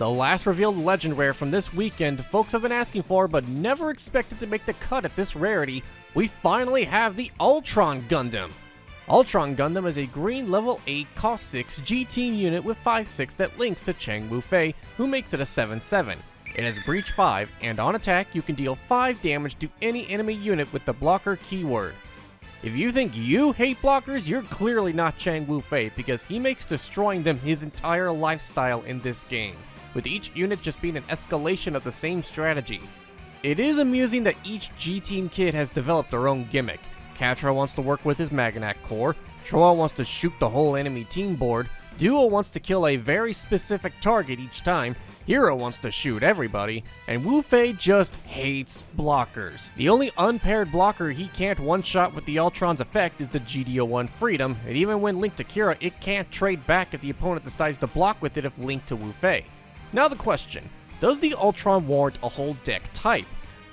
The last revealed legend rare from this weekend folks have been asking for but never expected to make the cut at this rarity. We finally have the Ultron Gundam. Altron Gundam is a green level 8 cost 6 G-Team unit with 5/6 that links to Chang Wu-Fei, who makes it a 7/7. It has breach 5, and on attack you can deal 5 damage to any enemy unit with the blocker keyword. If you think you hate blockers, you're clearly not Chang Wu-Fei, because he makes destroying them his entire lifestyle in this game, with each unit just being an escalation of the same strategy. It is amusing that each G-Team kid has developed their own gimmick. Catra wants to work with his Maganac core, Troa wants to shoot the whole enemy team board, Duo wants to kill a very specific target each time, Hero wants to shoot everybody, and Wu-Fei just hates blockers. The only unpaired blocker he can't one-shot with the Ultron's effect is the GD01 Freedom, and even when linked to Kira, it can't trade back if the opponent decides to block with it if linked to Wu-Fei. Now the question, does the Ultron warrant a whole deck type?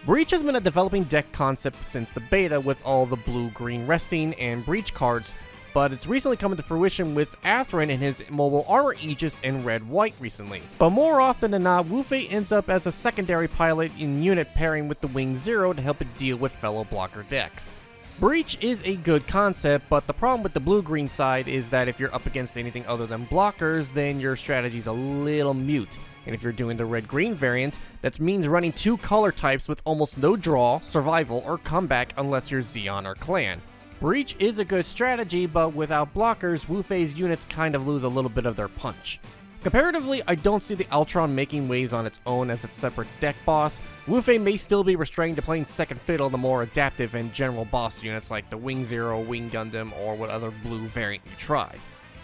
Breach has been a developing deck concept since the beta with all the blue-green resting and breach cards, but it's recently come into fruition with Atherin in his mobile armor Aegis and red-white recently. But more often than not, Wu-Fei ends up as a secondary pilot in unit pairing with the Wing Zero to help it deal with fellow blocker decks. Breach is a good concept, but the problem with the blue-green side is that if you're up against anything other than blockers, then your strategy's a little mute. And if you're doing the red-green variant, that means running 2 color types with almost no draw, survival, or comeback unless you're Zeon or Clan. Breach is a good strategy, but without blockers, Wu-Fei's units kind of lose a little bit of their punch. Comparatively, I don't see the Altron making waves on its own as its separate deck boss. Wu-Fei may still be restrained to playing second fiddle to more adaptive and general boss units like the Wing Zero, Wing Gundam, or what other blue variant you try.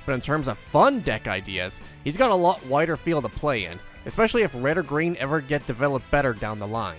But in terms of fun deck ideas, he's got a lot wider field to play in, especially if red or green ever get developed better down the line.